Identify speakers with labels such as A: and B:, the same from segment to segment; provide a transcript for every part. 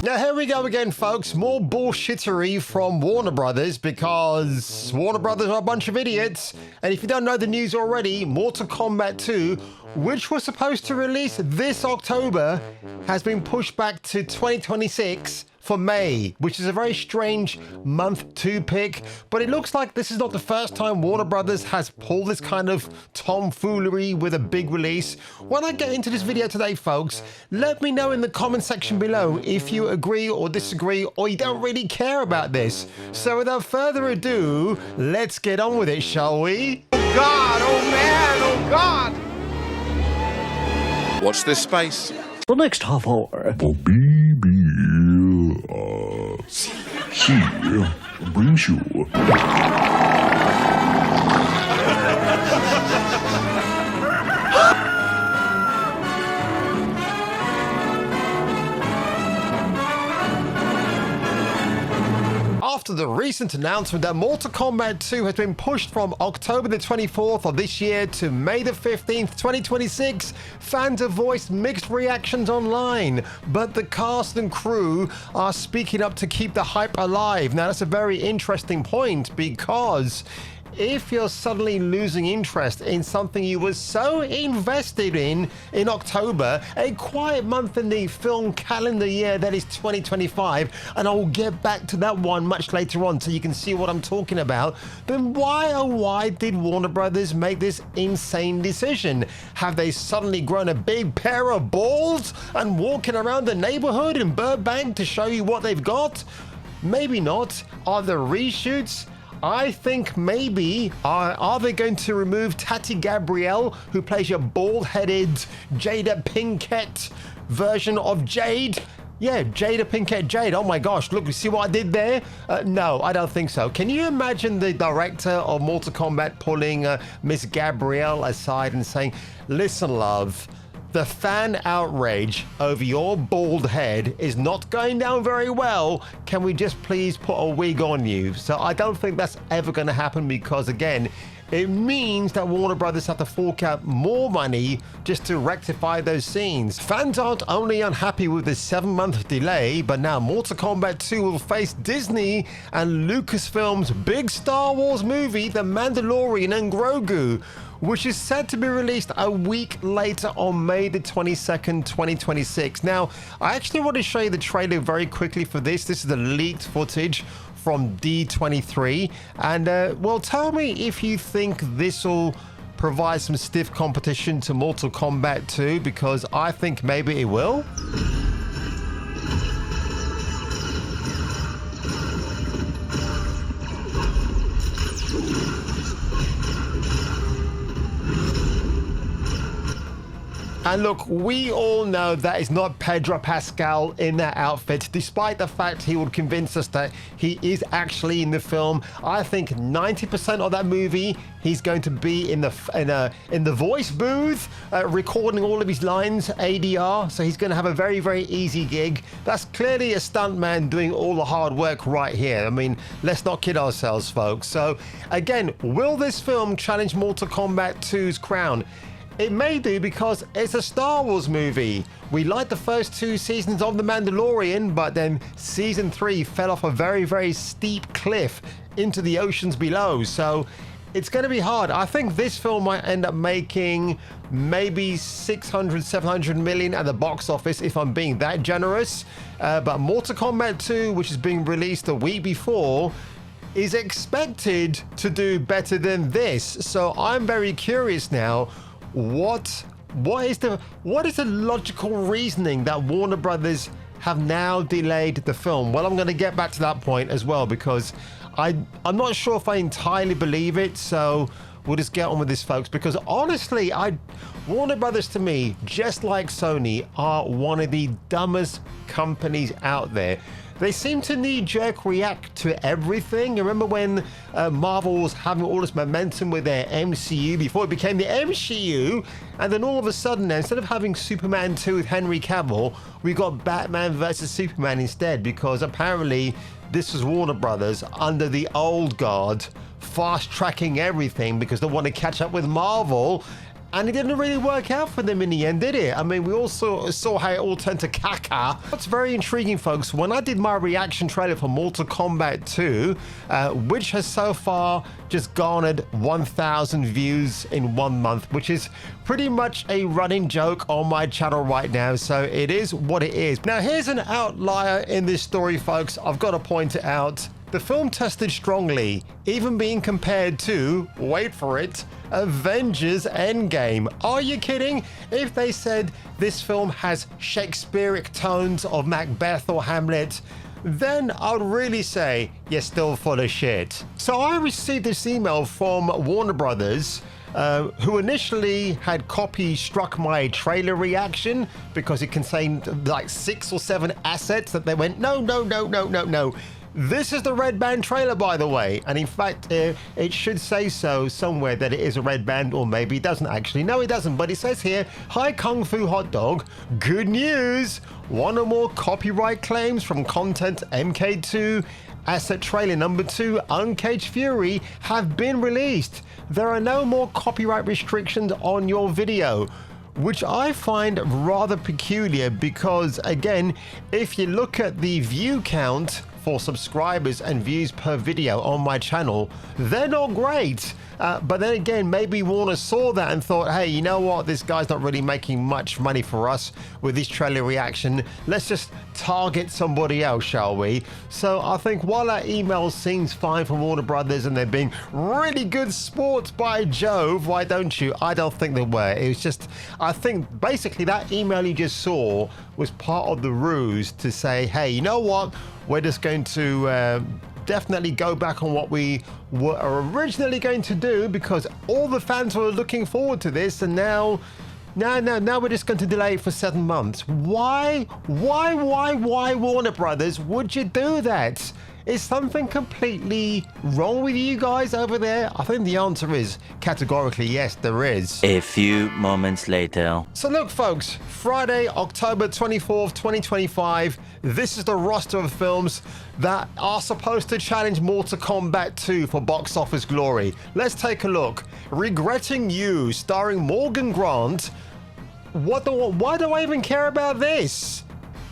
A: Now here we go again, folks. More bullshittery from Warner Brothers, because Warner Brothers are a bunch of idiots. And if you don't know the news already, Mortal Kombat 2, which was supposed to release this October, has been pushed back to 2026 for May, which is a very strange month to pick. But it looks like this is not the first time Warner Brothers has pulled this kind of tomfoolery with a big release. When I get into this video today, folks, let me know in the comment section below if you agree or disagree, or you don't really care about this. So without further ado, let's get on with it, shall we?
B: Oh God, oh man, oh God! Watch this space.
C: The next half hour.
D: She brings you.
A: After the recent announcement that Mortal Kombat 2 has been pushed from October the 24th of this year to May the 15th, 2026, fans have voiced mixed reactions online, but the cast and crew are speaking up to keep the hype alive. Now, that's a very interesting point, because if you're suddenly losing interest in something you were so invested in October, a quiet month in the film calendar year that is 2025, and I'll get back to that one much later on so you can see what I'm talking about, then why did Warner Brothers make this insane decision? Have they suddenly grown a big pair of balls and walking around the neighborhood in Burbank to show you what they've got? Maybe not. Are there reshoots? I think maybe. Are they going to remove Tati Gabrielle, who plays your bald-headed Jada Pinkett version of Jade? Yeah, Jada Pinkett Jade. Oh my gosh, look, see what I did there? No, I don't think so. Can you imagine the director of Mortal Kombat pulling Miss Gabrielle aside and saying, listen, love, the fan outrage over your bald head is not going down very well. Can we just please put a wig on you? So I don't think that's ever going to happen, because again, it means that Warner Brothers have to fork out more money just to rectify those scenes. Fans aren't only unhappy with the 7-month delay, but now Mortal Kombat 2 will face Disney and Lucasfilm's big Star Wars movie, The Mandalorian and Grogu, which is set to be released a week later on May the 22nd, 2026. Now, I actually want to show you the trailer very quickly for this. This is the leaked footage from D23. And, well, tell me if you think this will provide some stiff competition to Mortal Kombat 2, because I think maybe it will. And look, we all know that is not Pedro Pascal in that outfit, despite the fact he would convince us that he is actually in the film. I think 90% of that movie, he's going to be in the voice booth, recording all of his lines, ADR. So he's going to have a very, very easy gig. That's clearly a stuntman doing all the hard work right here. I mean, let's not kid ourselves, folks. So again, will this film challenge Mortal Kombat 2's crown? It may do, because it's a Star Wars movie. We liked the first 2 seasons of The Mandalorian, but then season 3 fell off a very, very steep cliff into the oceans below. So it's going to be hard. I think this film might end up making maybe 600, 700 million at the box office, if I'm being that generous. But Mortal Kombat 2, which is being released a week before, is expected to do better than this. So I'm very curious now. What is the logical reasoning that Warner Brothers have now delayed the film? Well, I'm going to get back to that point as well, because I'm not sure if I entirely believe it. So we'll just get on with this, folks, because honestly, Warner Brothers, to me, just like Sony, are one of the dumbest companies out there. They seem to knee-jerk react to everything. You remember when Marvel was having all this momentum with their MCU before it became the MCU, and then all of a sudden, instead of having Superman 2 with Henry Cavill, we got Batman versus Superman instead, because apparently this was Warner Brothers under the old guard, fast-tracking everything because they want to catch up with Marvel. And it didn't really work out for them in the end, did it? I mean, we also saw how it all turned to caca. What's very intriguing, folks, when I did my reaction trailer for Mortal Kombat 2, which has so far just garnered 1,000 views in 1 month, which is pretty much a running joke on my channel right now. So it is what it is. Now, here's an outlier in this story, folks. I've got to point it out. The film tested strongly, even being compared to, wait for it, Avengers Endgame. Are you kidding? If they said this film has Shakespearean tones of Macbeth or Hamlet, then I would really say you're still full of shit. So I received this email from Warner Brothers, who initially had struck my trailer reaction because it contained like 6 or 7 assets that they went, no. This is the Red Band trailer, by the way. And in fact, it should say so somewhere that it is a Red Band, or maybe it doesn't actually. No, it doesn't. But it says here, hi Kung Fu Hot Dog. Good news. 1 or more copyright claims from Content MK2 asset trailer number 2, Uncaged Fury, have been released. There are no more copyright restrictions on your video, which I find rather peculiar because, again, if you look at the view count for subscribers and views per video on my channel, they're not great. But then again, maybe Warner saw that and thought, hey, you know what? This guy's not really making much money for us with this trailer reaction. Let's just target somebody else, shall we? So I think while that email seems fine from Warner Brothers and they're being really good sports, by Jove, why don't you? I don't think they were. It was just, I think basically that email you just saw was part of the ruse to say, hey, you know what? We're just going to definitely go back on what we were originally going to do because all the fans were looking forward to this, and now we're just going to delay it for 7 months. Why, Warner Brothers, would you do that? Is something completely wrong with you guys over there? I think the answer is categorically yes, there is.
C: A few moments later.
A: So look, folks, Friday, October 24th, 2025, this is the roster of films that are supposed to challenge Mortal Kombat 2 for box office glory. Let's take a look. Regretting You, starring Morgan Grant. Why do I even care about this?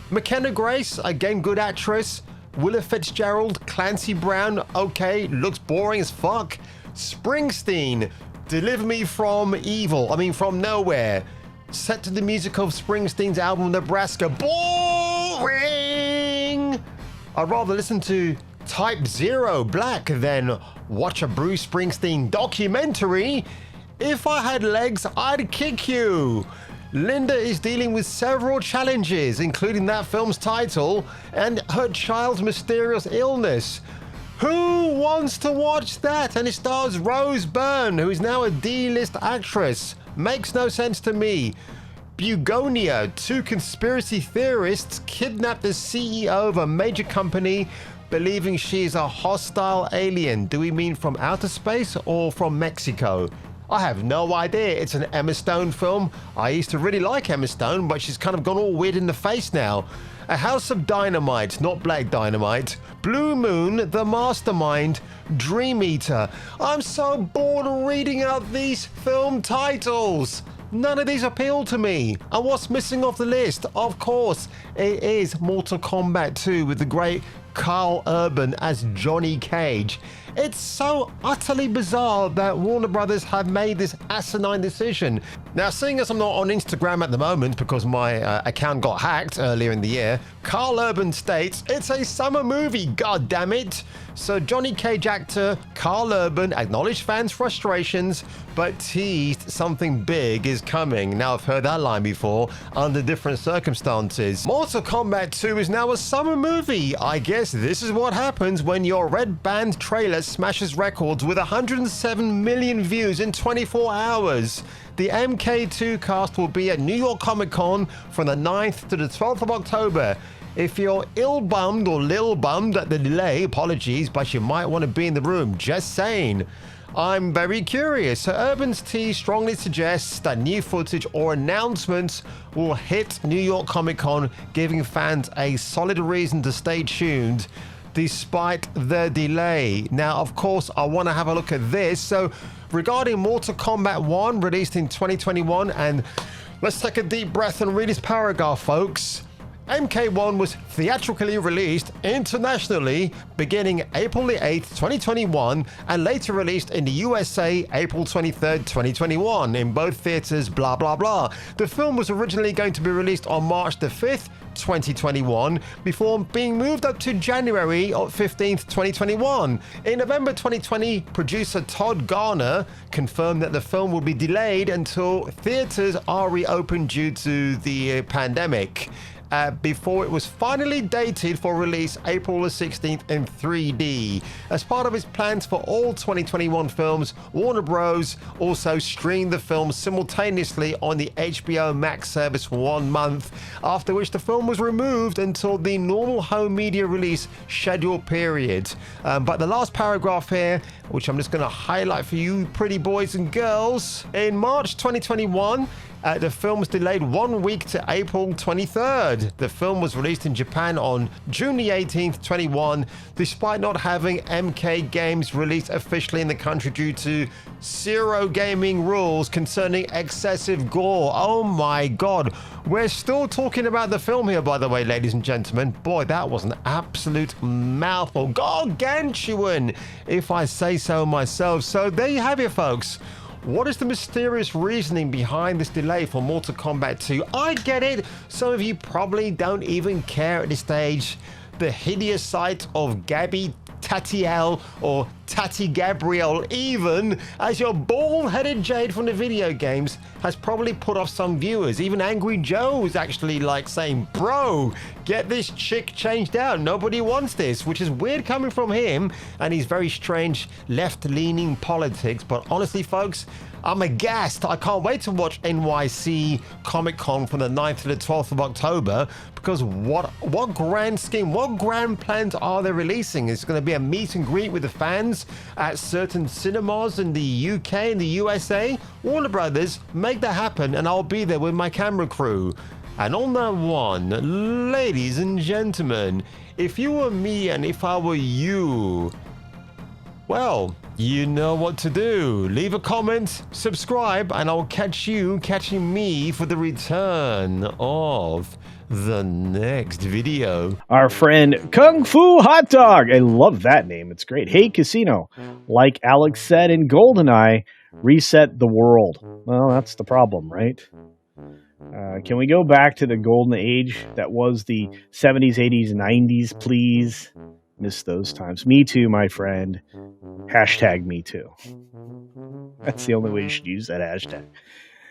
A: McKenna Grace, again, good actress. Willa Fitzgerald, Clancy Brown, okay, looks boring as fuck. Springsteen, Deliver Me from Evil, from Nowhere. Set to the music of Springsteen's album Nebraska. Boring! I'd rather listen to Type Zero Black than watch a Bruce Springsteen documentary. If I had legs, I'd kick you. Linda is dealing with several challenges, including that film's title and her child's mysterious illness. Who wants to watch that? And it stars Rose Byrne, who is now a D-list actress. Makes no sense to me. Bugonia, 2 conspiracy theorists kidnap the CEO of a major company, believing she is a hostile alien. Do we mean from outer space or from Mexico? I have no idea. It's an Emma Stone film. I used to really like Emma Stone, but she's kind of gone all weird in the face now. A House of Dynamite, not Black Dynamite. Blue Moon, The Mastermind, Dream Eater. I'm so bored of reading out these film titles. None of these appeal to me. And what's missing off the list? Of course, it is Mortal Kombat 2 with the great Carl Urban as Johnny Cage. It's so utterly bizarre that Warner Brothers have made this asinine decision. Now, seeing as I'm not on Instagram at the moment because my account got hacked earlier in the year, Carl Urban states, it's a summer movie, god damn it. So Johnny Cage actor Carl Urban acknowledged fans' frustrations, but teased something big is coming. Now, I've heard that line before under different circumstances. Mortal Kombat 2 is now a summer movie. I guess this is what happens when your Red Band trailer smashes records with 107 million views in 24 hours. The MK2 cast will be at New York Comic Con from the 9th to the 12th of October. If you're ill-bummed or lil-bummed at the delay, apologies, but you might want to be in the room. Just saying. I'm very curious. So Urban's tease strongly suggests that new footage or announcements will hit New York Comic Con, giving fans a solid reason to stay tuned. despite the delay. Now, of course, I want to have a look at this. So, regarding Mortal Kombat 1, released in 2021, and let's take a deep breath and read this paragraph, folks. MK1 was theatrically released internationally beginning April the 8th, 2021, and later released in the USA April 23rd, 2021, in both theaters, blah, blah, blah. The film was originally going to be released on March the 5th, 2021, before being moved up to January 15th, 2021. In November 2020, producer Todd Garner confirmed that the film will be delayed until theaters are reopened due to the pandemic. Before it was finally dated for release April the 16th in 3D. As part of its plans for all 2021 films, Warner Bros. Also streamed the film simultaneously on the HBO Max service for 1 month, after which the film was removed until the normal home media release schedule period. But the last paragraph here, which I'm just going to highlight for you pretty boys and girls. In March 2021, the film was delayed 1 week to April 23rd. The film was released in Japan on June the 18th, 21, despite not having MK games released officially in the country due to zero gaming rules concerning excessive gore. Oh my god. We're still talking about the film here, by the way, ladies and gentlemen. Boy, that was an absolute mouthful. Gargantuan, if I say so myself. So there you have it, folks. What is the mysterious reasoning behind this delay for Mortal Kombat 2? I get it. Some of you probably don't even care at this stage. The hideous sight of Gabby Tatiel, or Tati Gabrielle even, as your bald-headed Jade from the video games, has probably put off some viewers. Even Angry Joe is actually like saying, bro, get this chick changed out. Nobody wants this, which is weird coming from him and his very strange left-leaning politics. But honestly, folks, I'm aghast. I can't wait to watch NYC Comic Con from the 9th to the 12th of October, because what grand scheme, what grand plans are they releasing? It's going to be a meet and greet with the fans at certain cinemas in the UK and the USA. Warner Brothers, make that happen, and I'll be there with my camera crew. And on that one, ladies and gentlemen, if you were me and if I were you, well, you know what to do. Leave a comment, subscribe, and I'll catch you catching me for the return of the next video.
E: Our friend Kung Fu Hot Dog. I love that name. It's great. Hey, Casino. Like Alex said in GoldenEye, reset the world. Well, that's the problem, right? Can we go back to the golden age that was the 70s, 80s, 90s, please? Miss those times. Me too, my friend. Hashtag me too. That's the only way you should use that hashtag.